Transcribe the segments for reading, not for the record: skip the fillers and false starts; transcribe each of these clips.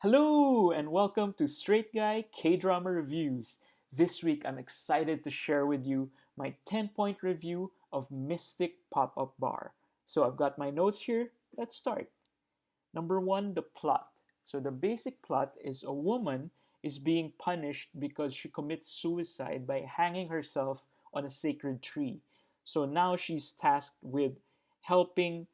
Hello and welcome to Straight Guy K-Drama Reviews. This week I'm excited to share with you my 10-point review of Mystic Pop-Up Bar. So I've got my notes here. Let's start. Number 1, the plot. So the basic plot is a woman is being punished because she commits suicide by hanging herself on a sacred tree. So now she's tasked with helping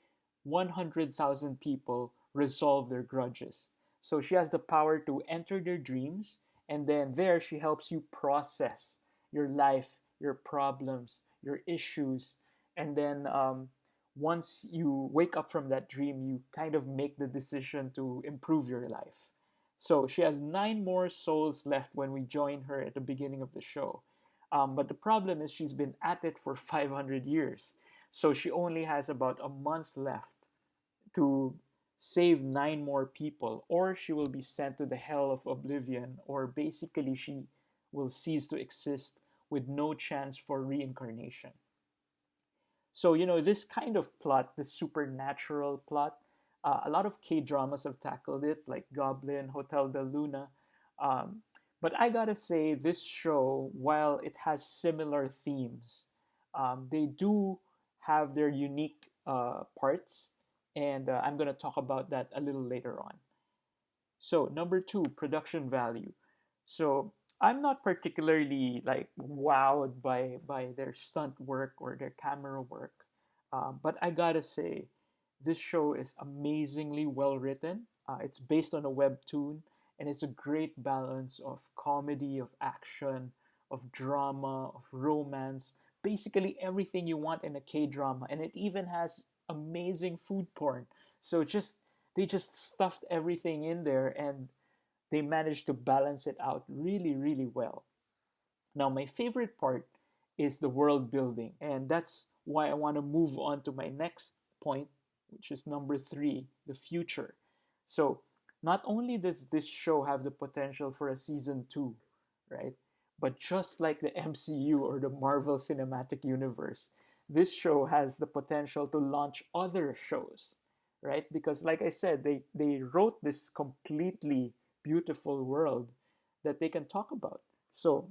100,000 people resolve their grudges. So she has the power to enter their dreams, and then there she helps you process your life, your problems, your issues, and then once you wake up from that dream, you kind of make the decision to improve your life. So she has 9 more souls left when we join her at the beginning of the show. But the problem is she's been at it for 500 years. So she only has about a month left to save 9 more people, or she will be sent to the hell of oblivion, or basically she will cease to exist with no chance for reincarnation. So, this kind of plot, this supernatural plot, a lot of K dramas have tackled it, like Goblin, Hotel de Luna. Um, but I gotta say, this show, while it has similar themes, they do have their unique parts, and I'm gonna talk about that a little later on. So, number 2, production value. So, I'm not particularly like wowed by their stunt work or their camera work, but I gotta say, this show is amazingly well written. It's based on a webtoon, and it's a great balance of comedy, of action, of drama, of romance, basically everything you want in a K drama, and it even has amazing food porn. So just they just stuffed everything in there, and they managed to balance it out really, really well. Now, my favorite part is the world building, and that's why I want to move on to my next point, which is number 3, the future. So, not only does this show have the potential for a season 2, right? But just like the MCU or the Marvel Cinematic Universe, this show has the potential to launch other shows, right? Because, like I said, they wrote this completely beautiful world that they can talk about. So,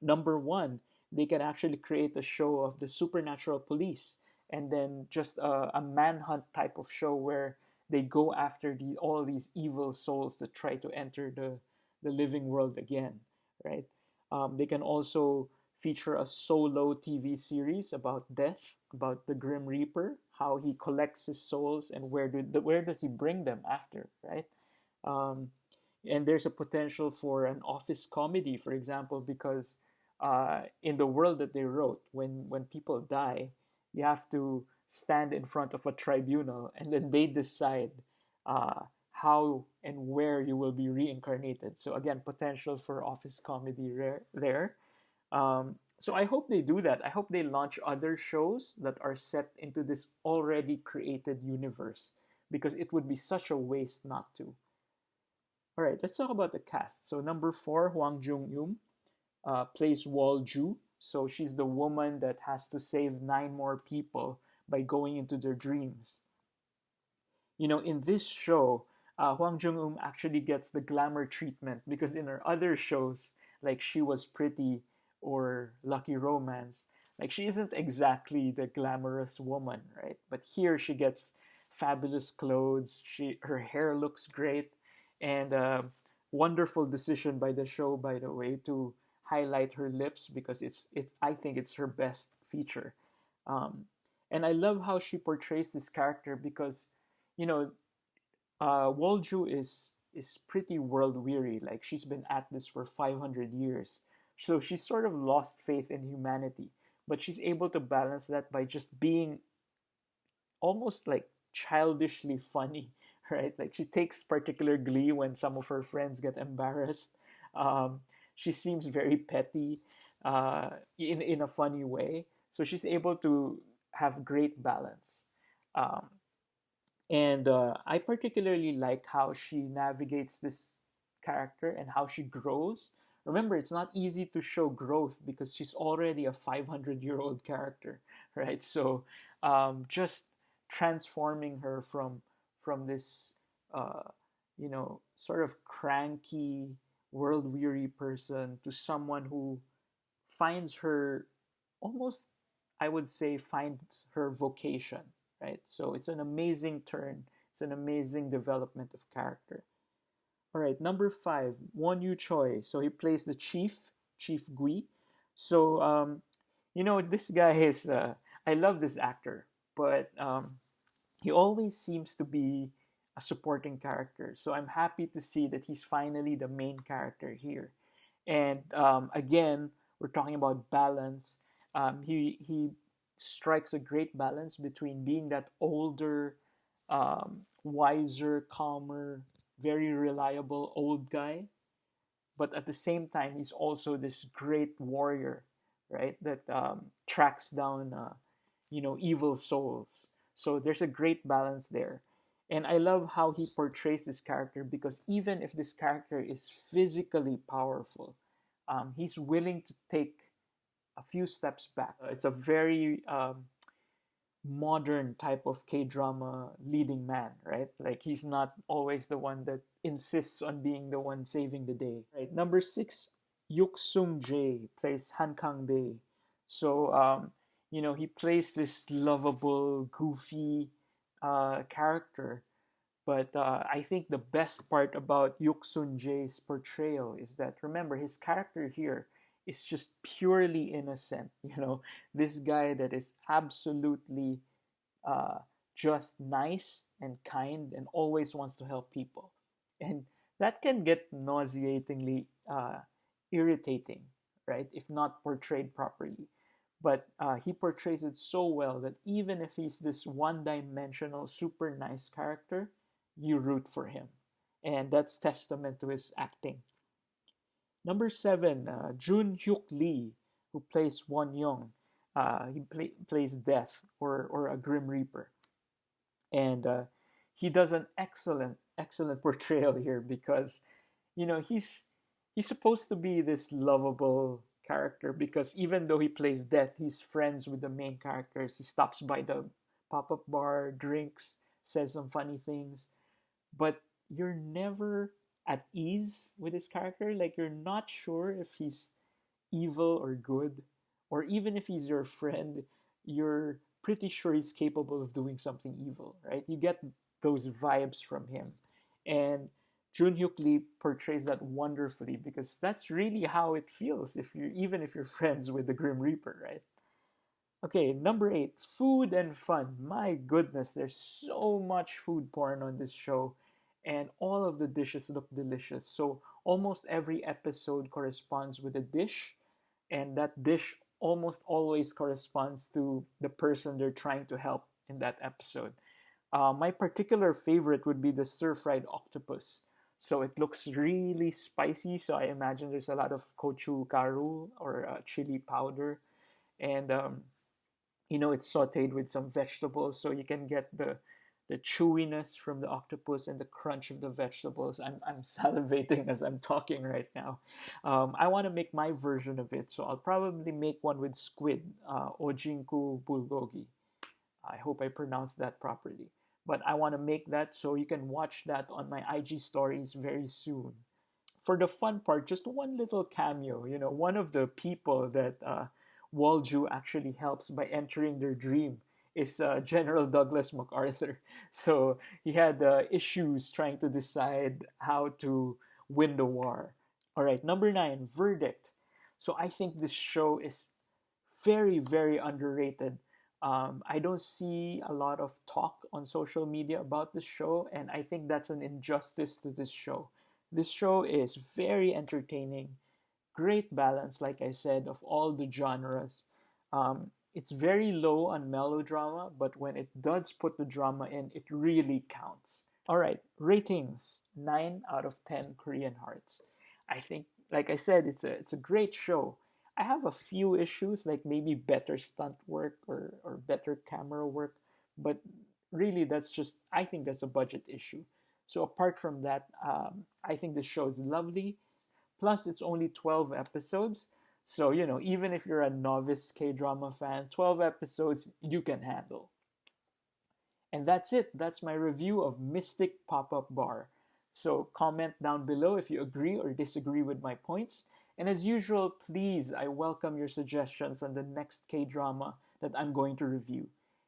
number 1, they can actually create a show of the supernatural police, and then just a manhunt type of show where they go after all these evil souls that try to enter the living world again, right? They can also feature a solo TV series about death, about the Grim Reaper, how he collects his souls, and where does he bring them after, right? Um, and there's a potential for an office comedy, for example, because in the world that they wrote, when people die, you have to stand in front of a tribunal, and then they decide how and where you will be reincarnated. So again, potential for office comedy there. So I hope they do that. I hope they launch other shows that are set into this already created universe, because it would be such a waste not to. All right, let's talk about the cast. So number 4, Hwang Jung Eum plays Wol Ju. So she's the woman that has to save 9 more people by going into their dreams. In this show, Hwang Jung Eum actually gets the glamour treatment, because in her other shows, like She Was Pretty or Lucky Romance, like she isn't exactly the glamorous woman, right? But here she gets fabulous clothes. Her hair looks great, and wonderful decision by the show, by the way, to highlight her lips, because it's I think it's her best feature. Um, and I love how she portrays this character, because you know Wolju is pretty world weary. Like, she's been at this for 500 years, so she's sort of lost faith in humanity. But she's able to balance that by just being almost like childishly funny, right? Like, she takes particular glee when some of her friends get embarrassed. Um, she seems very petty, in a funny way. So she's able to have great balance. Um, and I particularly like how she navigates this character and how she grows. Remember, it's not easy to show growth because she's already a 500-year-old character, right? So just transforming her from this uh, sort of cranky, world weary person to someone who finds her almost, I would say, finds her vocation, right? So it's an amazing turn. It's an amazing development of character. All right, number five, Won Yu Choi. So he plays the chief, Chief Gui. So, this guy is, I love this actor, but he always seems to be a supporting character. So I'm happy to see that he's finally the main character here. And again, we're talking about balance. He strikes a great balance between being that older, wiser, calmer, very reliable old guy, but at the same time, he's also this great warrior, right? That tracks down, evil souls. So there's a great balance there. And I love how he portrays this character because even if this character is physically powerful, he's willing to take a few steps back. It's a very modern type of K drama leading man, right? Like he's not always the one that insists on being the one saving the day, right? Number six, Yuk Sung Jae plays Han Kang Bay. So, he plays this lovable, goofy character. But I think the best part about Yuk Sun Jae's portrayal is that, remember, his character here is just purely innocent. This guy that is absolutely uh, just nice and kind and always wants to help people. And that can get nauseatingly irritating, right? If not portrayed properly. But he portrays it so well that even if he's this one dimensional, super nice character, you root for him. And that's testament to his acting. Number seven, Jun Hyuk Lee, who plays Won Young. He plays Death or a Grim Reaper. And he does an excellent portrayal here because, he's supposed to be this lovable character because even though he plays Death, he's friends with the main characters. He stops by the pop-up bar, drinks, says some funny things, but you're never at ease with his character. Like you're not sure if he's evil or good, or even if he's your friend, you're pretty sure he's capable of doing something evil, right? You get those vibes from him. And Jun Hyuk Lee portrays that wonderfully because that's really how it feels even if you're friends with the Grim Reaper, right? Okay, number eight, food and fun. My goodness, there's so much food porn on this show, and all of the dishes look delicious. So almost every episode corresponds with a dish, and that dish almost always corresponds to the person they're trying to help in that episode. My particular favorite would be the stir-fried octopus. So it looks really spicy, so I imagine there's a lot of gochugaru or chili powder, and it's sautéed with some vegetables, so you can get the chewiness from the octopus and the crunch of the vegetables. I'm salivating as I'm talking right now. I want to make my version of it, so I'll probably make one with squid, ojinku bulgogi. I hope I pronounced that properly. But I want to make that so you can watch that on my IG stories very soon. For the fun part, just one little cameo. One of the people that Walju actually helps by entering their dream is General Douglas MacArthur. So he had issues trying to decide how to win the war. All right, number nine, Verdict. So I think this show is very, very underrated. I don't see a lot of talk on social media about this show, and I think that's an injustice to this show. This show is very entertaining, great balance, like I said, of all the genres. It's very low on melodrama, but when it does put the drama in, it really counts. All right, ratings 9 out of 10 Korean Hearts. I think, like I said, it's a great show. I have a few issues, like maybe better stunt work or better camera work, but really I think that's a budget issue. So apart from that, I think the show is lovely. Plus, it's only 12 episodes. So, even if you're a novice K drama fan, 12 episodes you can handle. And that's it. That's my review of Mystic Pop Up Bar. So comment down below if you agree or disagree with my points. And as usual, please, I welcome your suggestions on the next K-drama that I'm going to review.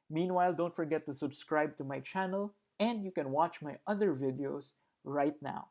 Meanwhile, don't forget to subscribe to my channel and you can watch my other videos right now.